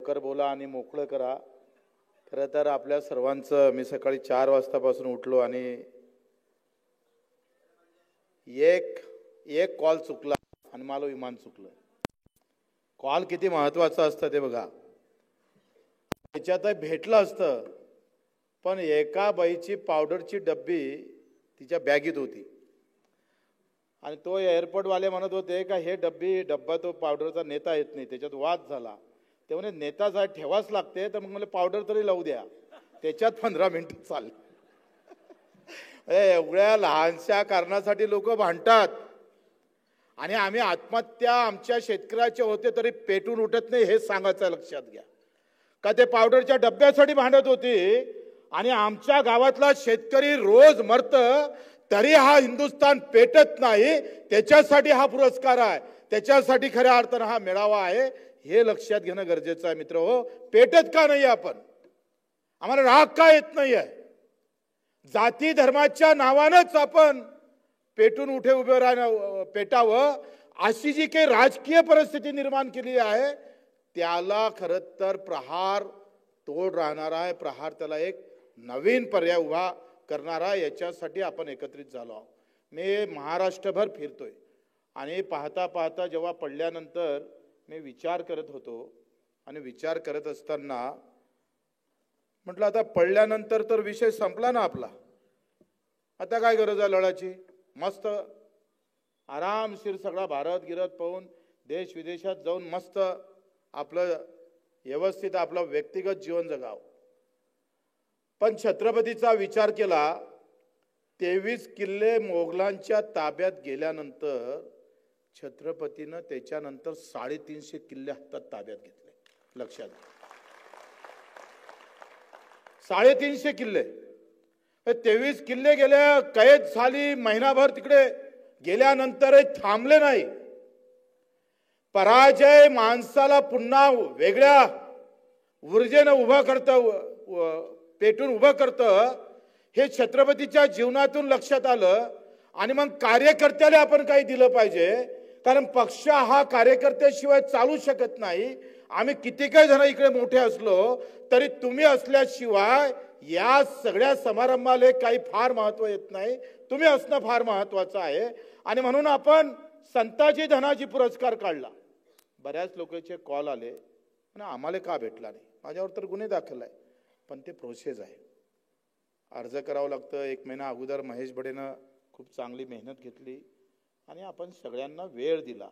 लवकर बोला आणि मोकळं करा. खरं तर आपल्या सर्वांचं मी सकाळी 4 वाजतापासून उठलो आणि एक कॉल चुकला आणि मला विमान चुकलं. कॉल किती महत्त्वाचं असतं ते बघा. त्याच्यात भेटलं असतं पण एका बाईची पावडरची डब्बी तिच्या बॅगेत होती आणि तो एअरपोर्टवाले म्हणत होते का हे डब्बा तो पावडरचा नेता येत नाही. त्याच्यात वाद झाला. ते म्हणे नेता जर ठेवाच लागते तर मग मला पावडर तरी लावू द्या. त्याच्यात 15 मिनिटं चालले. एवढ्या लहानशा कारणासाठी लोक भांडतात आणि आम्ही आत्महत्या आमच्या शेतकऱ्याचे होते तरी पेटून उठत नाही हे सांगायचं लक्षात घ्या. का ते पावडरच्या डब्यासाठी भांडत होती आणि आमच्या गावातला शेतकरी रोज मरत तरी हा हिंदुस्थान पेटत नाही. त्याच्यासाठी हा पुरस्कार आहे. त्याच्यासाठी खऱ्या अर्थानं हा मेळावा आहे हे लक्षात घेणं गरजेचं आहे. मित्र हो, पेटत का नाही आपण? आम्हाला राग का येत नाहीये? जाती धर्माच्या नावानंच आपण पेटून उभे राहणं पेटावं अशी जी काही राजकीय परिस्थिती निर्माण केली आहे त्याला खरं तर प्रहार तोड राहणार आहे. प्रहार त्याला एक नवीन पर्याय उभा करणारा याच्यासाठी आपण एकत्रित झालो आहोत. मी महाराष्ट्रभर फिरतोय आणि पाहता पाहता जेव्हा पडल्यानंतर मी विचार करत होतो आणि विचार करत असताना म्हटलं आता पडल्यानंतर तर विषय संपला ना आपला. आता काय गरज आहे लढाची? मस्त आरामशीर सगळा भारत गिरत पाहून देश विदेशात जाऊन मस्त आपलं व्यवस्थित आपलं व्यक्तिगत जीवन जगावं. पण छत्रपतीचा विचार केला 23 किल्ले मोगलांच्या ताब्यात गेल्यानंतर छत्रपतीनं त्याच्यानंतर 350 किल्ले हातात ताब्यात घेतले. लक्षात घ्या 350 किल्ले. 23 किल्ले गेले, कैद झाली, महिनाभर तिकडे गेल्यानंतर थांबले नाही. पराजय माणसाला पुन्हा वेगळ्या ऊर्जेनं उभा करतं, पेटून उभं करतं. हे छत्रपतीच्या जीवनातून लक्षात आलं आणि मग कार्यकर्त्याला आपण काही दिलं पाहिजे. कारण पक्ष हा कार्यकर्त्याशिवाय चालू शकत नाही. आम्ही किती काही जण इकडे मोठे असलो तरी तुम्ही असल्याशिवाय या सगळ्या समारंभाला काही फार महत्व येत नाही. तुम्ही असणं फार महत्वाचं आहे आणि म्हणून आपण संताजी धनाजी पुरस्कार काढला. बऱ्याच लोकांचे कॉल आले आणि आम्हाला का भेटला नाही? माझ्यावर तर गुन्हे दाखल आहे पण ते प्रोसेस आहे. अर्ज करावं लागतं. 1 महिना अगोदर महेश बडेनं खूप चांगली मेहनत घेतली आणि आपण सगळ्यांना वेळ दिला.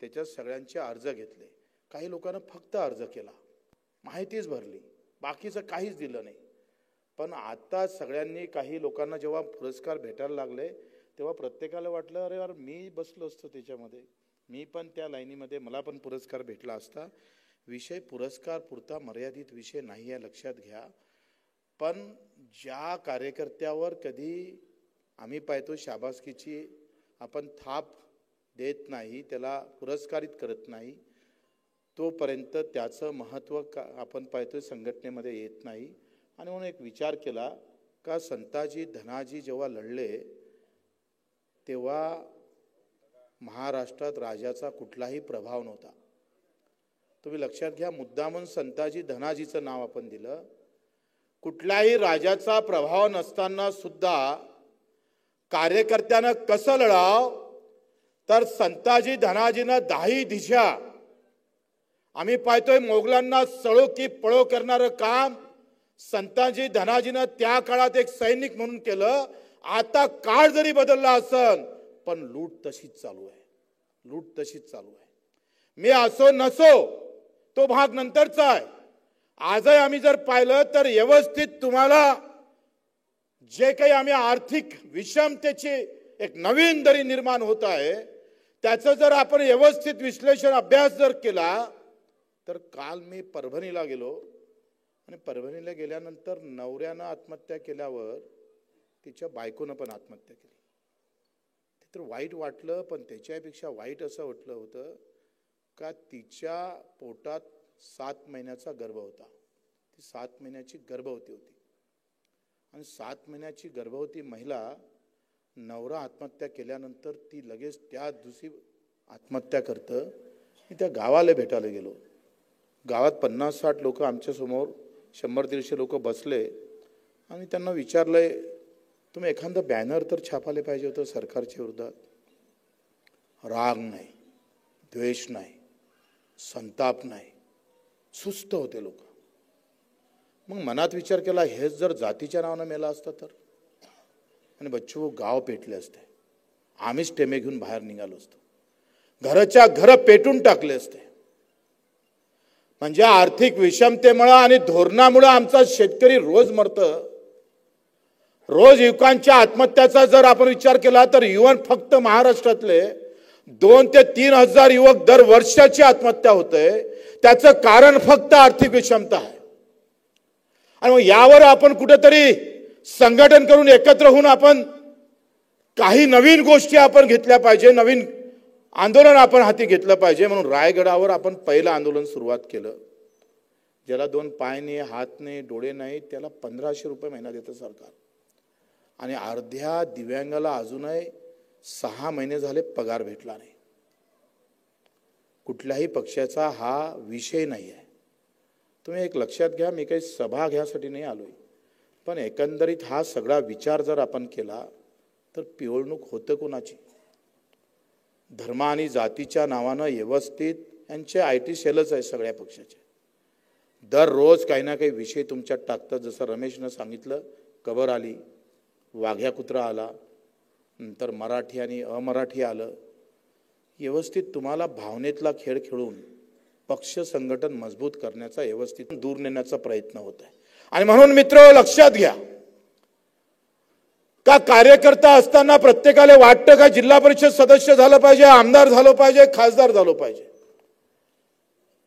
त्याच्यात सगळ्यांचे अर्ज घेतले. काही लोकांना फक्त अर्ज केला, माहितीच भरली, बाकीचं काहीच दिलं नाही. पण आता सगळ्यांनी काही लोकांना जेव्हा पुरस्कार भेटायला लागले तेव्हा प्रत्येकाला वाटलं अरे यार मी बसलो असतो त्याच्यामध्ये, मी पण त्या लाईनीमध्ये मला पण पुरस्कार भेटला असता. विषय पुरस्कार पुरता मर्यादित विषय नाही आहे, लक्षात घ्या. पण ज्या कार्यकर्त्यावर कधी आम्ही पाहतो शाबासकीची आपण थाप देत नाही, त्याला पुरस्कारित करत नाही, तोपर्यंत त्याचं महत्त्व आपण पाहतो संघटनेमध्ये येत नाही. आणि म्हणून एक विचार केला का संताजी धनाजी जेव्हा लढले तेव्हा महाराष्ट्रात राजाचा कुठलाही प्रभाव नव्हता. तुम्ही लक्षात घ्या, मुद्दामून संताजी धनाजीचं नाव आपण दिलं. कुठल्याही राजाचा प्रभाव नसताना सुद्धा कार्यकर्त्यानं कसं लढाव तर संताजी धनाजीनं 10 दिशा आम्ही पाहतोय मोगलांना सळो की पळो करणारं काम संताजी धनाजीनं त्या काळात एक सैनिक म्हणून केलं. आता काळ जरी बदलला असेल पण लूट तशीच चालू आहे. लूट तशीच चालू आहे. मी असो नसो तो भाग नंतरचा आहे. आजही आम्ही जर पाहिलं तर व्यवस्थित तुम्हाला जे काही आम्ही आर्थिक विषमतेची एक नवीन दरी निर्माण होत आहे त्याचं जर आपण व्यवस्थित विश्लेषण अभ्यास जर केला तर काल मी परभणीला गेलो आणि परभणीला गेल्यानंतर नवऱ्यानं आत्महत्या केल्यावर तिच्या बायकोनं पण आत्महत्या केली. ते तर वाईट वाटलं. पण त्याच्यापेक्षा वाईट असं वाटलं होतं का तिच्या पोटात 7 महिन्याचा गर्भ होता. ती 7 महिन्याची गर्भवती होती आणि 7 महिन्याची गर्भवती महिला नवरा आत्महत्या केल्यानंतर ती लगेच त्या दिवशी आत्महत्या करतं. मी त्या गावाला भेटायला गेलो. गावात 50-60 लोक आमच्यासमोर 100-150 लोक बसले आणि त्यांना विचारलंय, तुम्ही एखादं बॅनर तर छापायला पाहिजे होतं सरकारच्या विरोधात. राग नाही, द्वेष नाही, संताप नाही, सुस्त होते लोक. मग मनात विचार केला, हेच जर जातीच्या नावानं मेला असता तर, आणि बच्चू गाव पेटले असते, आम्हीच टेमे घेऊन बाहेर निघालो असतो, घराच्या घर पेटून टाकले असते. म्हणजे आर्थिक विषमतेमुळे आणि धोरणामुळे आमचा शेतकरी रोज मरतं. रोज युवकांच्या आत्महत्याचा जर आपण विचार केला तर फक्त महाराष्ट्रातले 2 ते 3 हजार युवक दर वर्षाची आत्महत्या होते. त्याचं कारण फक्त आर्थिक विषमता आहे. आणि मग यावर आपण कुठेतरी संघटन करून एकत्र होऊन आपण काही नवीन गोष्टी आपण घेतल्या पाहिजे, नवीन आंदोलन आपण हाती घेतलं पाहिजे. म्हणून रायगडावर आपण पहिलं आंदोलन सुरुवात केलं. ज्याला 2 पाय नाही, हात नाही, डोळे नाही, त्याला 1500 रुपये महिना देतं सरकार. आणि अर्ध्या दिव्यांगाला अजूनही 6 महिने झाले पगार भेटला नाही. कुठल्याही पक्षाचा हा विषय नाही आहे. तुम्ही एक लक्षात घ्या, मी काही सभा घ्यासाठी नाही आलोय, पण एकंदरीत हा सगळा विचार जर आपण केला तर पिवळणूक होतं कोणाची? धर्म आणि जातीच्या नावानं व्यवस्थित यांचे IT सेलच आहे सगळ्या पक्षाचे. दररोज काही ना काही विषय तुमच्यात टाकतात. जसं रमेशनं सांगितलं, कबर आली, वाघ्या कुत्रा आला, नंतर मराठी आणि अमराठी आलं. व्यवस्थित तुम्हाला भावनेतला खेळ खेळून पक्ष संघटन मजबूत करण्याचा, व्यवस्थित दूर नेण्याचा प्रयत्न होत आहे. आणि म्हणून मित्र लक्षात घ्या, का कार्यकर्ता असताना प्रत्येकाला वाटतं का जिल्हा परिषद सदस्य झालं पाहिजे, आमदार झालं पाहिजे, खासदार झालं पाहिजे.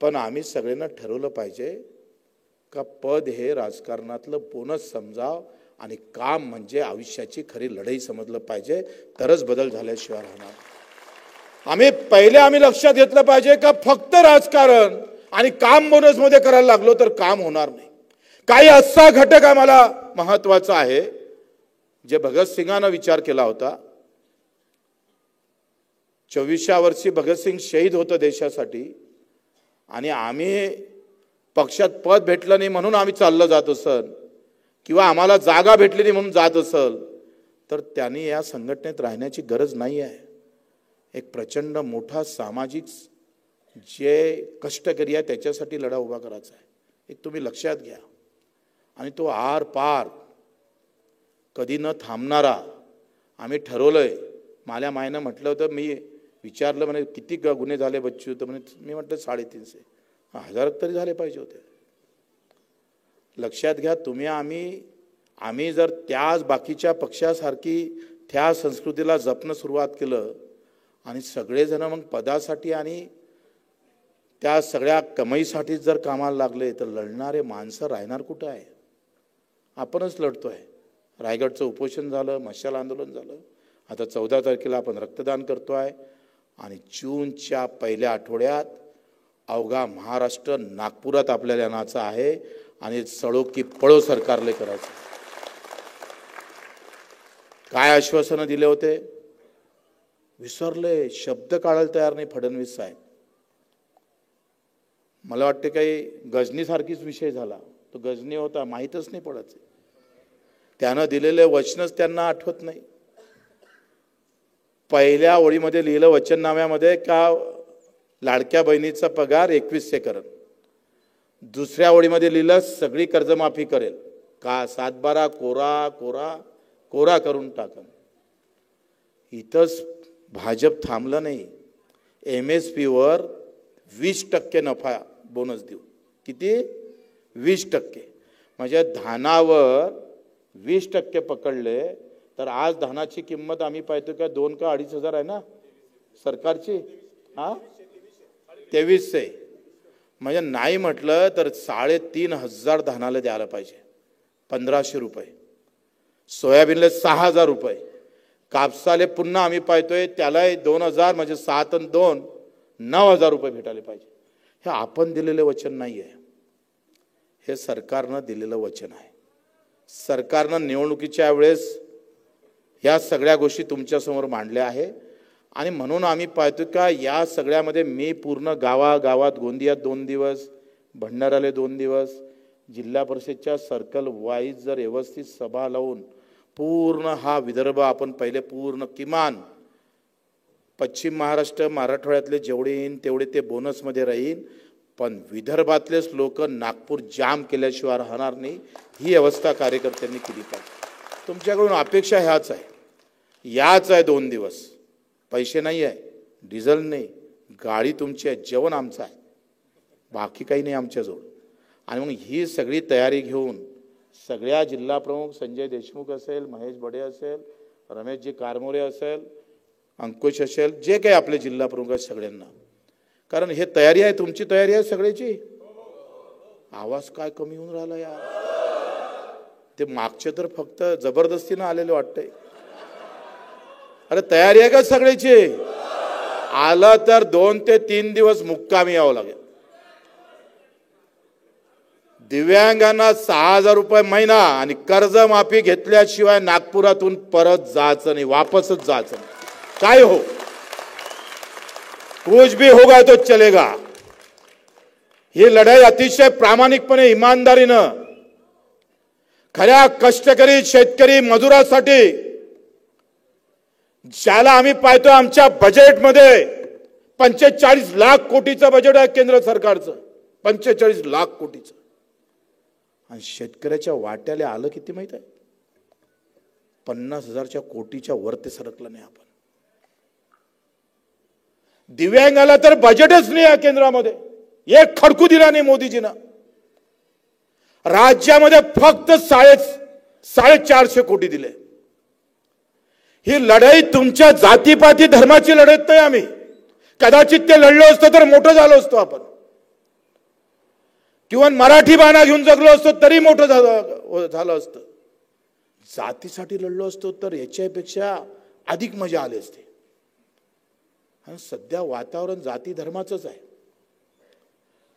पण आम्ही सगळ्यांना ठरवलं पाहिजे का पद हे राजकारणातलं बोनस समजाव आणि काम म्हणजे आयुष्याची खरी लढाई समजलं पाहिजे. तरच बदल झाल्याशिवाय राहणार. आम्ही लक्षात घेतलं पाहिजे का फक्त राजकारण आणि काम बोनस मध्ये करायला लागलो तर काम होणार नाही. काही असा घटक आम्हाला महत्वाचा आहे जे भगतसिंगानं विचार केला होता. 24व्या वर्षी भगतसिंग शहीद होतं देशासाठी, आणि आम्ही पक्षात पद भेटलं नाही म्हणून आम्ही चाललं जात असल, किंवा आम्हाला जागा भेटली नाही म्हणून जात असल, तर त्यांनी या संघटनेत राहण्याची गरज नाही आहे. एक प्रचंड मोठा सामाजिक जे कष्टकरी आहे त्याच्यासाठी लढा उभा करायचा आहे. एक तुम्ही लक्षात घ्या. आणि तो आर पार कधी न थांबणारा आम्ही ठरवलंय. माझ्या मायनं म्हटलं होतं, मी विचारलं म्हणे किती गुन्हे झाले बच्चू, तर म्हणे मी म्हटलं 350. 1000 तरी झाले पाहिजे होते. लक्षात घ्या, तुम्ही आम्ही जर त्याच बाकीच्या पक्षासारखी त्या संस्कृतीला जपणं सुरुवात केलं आणि सगळेजण मग पदासाठी आणि त्या सगळ्या कमाईसाठी जर कामाला लागले तर लढणारे माणसं राहणार कुठं आहे? आपणच लढतोय. रायगडचं उपोषण झालं, मशाल आंदोलन झालं, आता 14 तारखेला आपण रक्तदान करतोय. आणि जूनच्या पहिल्या आठवड्यात अवघा महाराष्ट्र नागपुरात आपल्याला आणायचं आहे आणि सळो की पळो सरकारले करायचं. काय आश्वासनं दिले होते विसरले, शब्द काढायला तयार नाही फडणवीस साहेब. मला वाटते काही गजनीसारखीच विषय झाला. तो गजनी होता माहीतच नाही पडत. त्यानं दिलेले वचनच त्यांना आठवत नाही. पहिल्या ओळीमध्ये लिहिलं वचननाम्यामध्ये का लाडक्या बहिणीचा पगार 2100 करेल. दुसऱ्या ओळीमध्ये लिहिलं सगळी कर्जमाफी करेल. का 7/12 कोरा कोरा कोरा करून टाकन. इथंच भाजप थांबलं नाही. MSP वर 20% नफा बोनस देऊ. किती? 20%. म्हणजे धानावर 20% पकडले तर आज धानाची किंमत आम्ही पाहतो का 2 का 2.5 हजार आहे ना सरकारची. 2300. म्हणजे नाही म्हटलं तर 3500 धानाला द्यायला पाहिजे. 1500 रुपये. सोयाबीनला 6000 रुपये. कापसाले पुन्हा आम्ही पाहतोय त्याला 2000 म्हणजे 7 आणि 2 9000 रुपये भेटायला पाहिजे. हे आपण दिलेले वचन नाही आहे, हे सरकारनं दिलेलं वचन आहे. सरकारनं निवडणुकीच्या वेळेस या सगळ्या गोष्टी तुमच्यासमोर मांडल्या आहे. आणि म्हणून आम्ही पाहतो का या सगळ्यामध्ये मी पूर्ण गावागावात गोंदियात 2 दिवस, भंडाऱ्याला 2 दिवस, जिल्हा परिषदच्या सर्कल वाईज जर व्यवस्थित सभा लावून पूर्ण हा विदर्भ आपण पहिले पूर्ण किमान पश्चिम महाराष्ट्र मराठवाड्यातले जेवढे येईन तेवढे ते बोनसमध्ये राहीन, पण विदर्भातलेच लोक नागपूर जाम केल्याशिवाय राहणार नाही, ही अवस्था कार्यकर्त्यांनी केली पाहिजे। तुमच्याकडून अपेक्षा ह्याच आहे, याच आहे 2 दिवस, पैसे नाही आहे, डिझेल नाही, गाडी तुमची आहे, जेवण आमचं आहे, बाकी काही नाही आमच्याजवळ। आणि मग ही सगळी तयारी घेऊन सगळ्या जिल्हा प्रमुख संजय देशमुख असेल, महेश बडे असेल, रमेशजी कारमोरे असेल, अंकुश असेल, जे काही आपले जिल्हा प्रमुख आहेत सगळ्यांना, कारण हे तयारी आहे, तुमची तयारी आहे सगळ्याची। आवाज काय कमी होऊन राहिला यार, ते मागचे तर फक्त जबरदस्तीनं आलेले वाटतंय। अरे तयारी आहे का सगळ्याची? आला तर 2 ते 3 दिवस मुक्कामी यावं लागेल। दिव्यांगांना 6,000 रुपये महिना आणि कर्जमाफी घेतल्याशिवाय नागपुरातून परत जायचं नाही, वापसच जायचं नाही, काय हो कुछ भी होगा तो चलेगा। ही लढाई अतिशय प्रामाणिकपणे इमानदारीनं खऱ्या कष्टकरी शेतकरी मजुरासाठी, ज्याला आम्ही पाहतो आमच्या बजेटमध्ये 45 लाख कोटीचं बजेट आहे केंद्र सरकारचं, 45 लाख कोटीचं, आणि शेतकऱ्याच्या वाट्याला आलं किती माहित आहे? 50,000 कोटीच्या वर ते सरकलं नाही। आपण दिव्यांगाला तर बजेटच नाही आहे केंद्रामध्ये, एक खडकू दिला नाही मोदीजीनं। राज्यामध्ये फक्त 450 कोटी दिले। ही लढाई तुमच्या जातीपाती धर्माची लढत नाही, आम्ही कदाचित ते लढलो असतो तर मोठं झालो असतो आपण, किंवा मराठी बाणा घेऊन जगलो असतो तरी मोठं झालं असतं। जातीसाठी लढलो असतो तर याच्यापेक्षा अधिक मजा आली असते। आणि सध्या वातावरण जाती धर्माचंच आहे,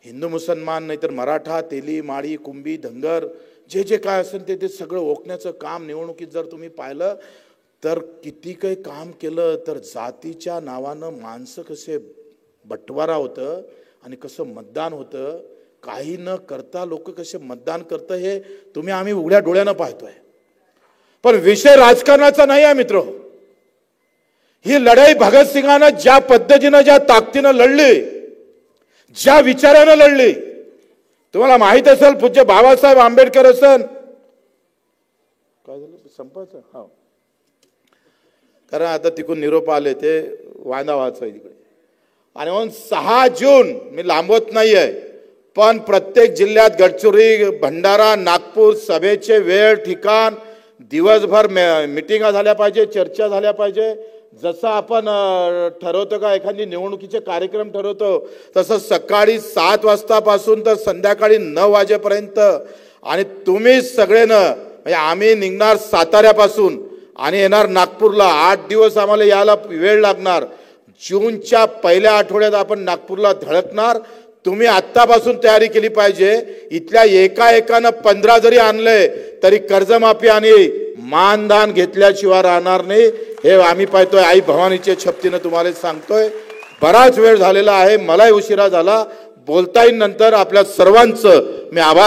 हिंदू मुसलमान नाही तर मराठा, तेली, माळी, कुंभी, धनगर, जे जे काय असेल ते सगळं ओकण्याचं काम निवडणुकीत जर तुम्ही पाहिलं तर किती काही काम केलं, तर जातीच्या नावानं माणसं कसे बटवारा होतं आणि कसं मतदान होतं, काही न करता लोक कसे मतदान करतं हे तुम्ही आम्ही उघड्या डोळ्यानं पाहतोय। पण विषय राजकारणाचा नाही आहे मित्र, ही लढाई भगतसिंगानं ज्या पद्धतीनं ज्या ताकदीनं लढली, ज्या विचारानं लढली, तुम्हाला माहित असेल पूज्य बाबासाहेब आंबेडकर असेल, काय झालं संपायचं, हा कारण आता तिकडून निरोप आले ते वांदा व्हायचं तिकडे। आणि म्हणून 6 जून मी लांबवत नाहीये, पण प्रत्येक जिल्ह्यात गडचिरोली, भंडारा, नागपूर सभेचे वेळ ठिकाण, दिवसभर मीटिंगा झाल्या पाहिजे, चर्चा झाल्या पाहिजे। जसं आपण ठरवतो का एखादी निवडणुकीचे कार्यक्रम ठरवतो, तसं सकाळी 7 वाजतापासून तर संध्याकाळी 9 वाजेपर्यंत, आणि तुम्ही सगळेनं म्हणजे आम्ही निघणार साताऱ्यापासून आणि येणार नागपूरला, 8 दिवस आम्हाला यायला वेळ लागणार। जूनच्या पहिल्या आठवड्यात आपण नागपूरला धडकणार। तुम्ही आत्तापासून तयारी केली पाहिजे। इथल्या एकानं 15 जरी आणले तरी कर्जमाफी आणि मानधन घेतल्याशिवाय राहणार नाही, हे आम्ही पाहतोय। आई भवानीच्या छपतीनं तुम्हाला सांगतोय। बराच वेळ झालेला आहे, मलाही उशिरा झाला, बोलता येईल नंतर। आपल्या सर्वांचं मी आभार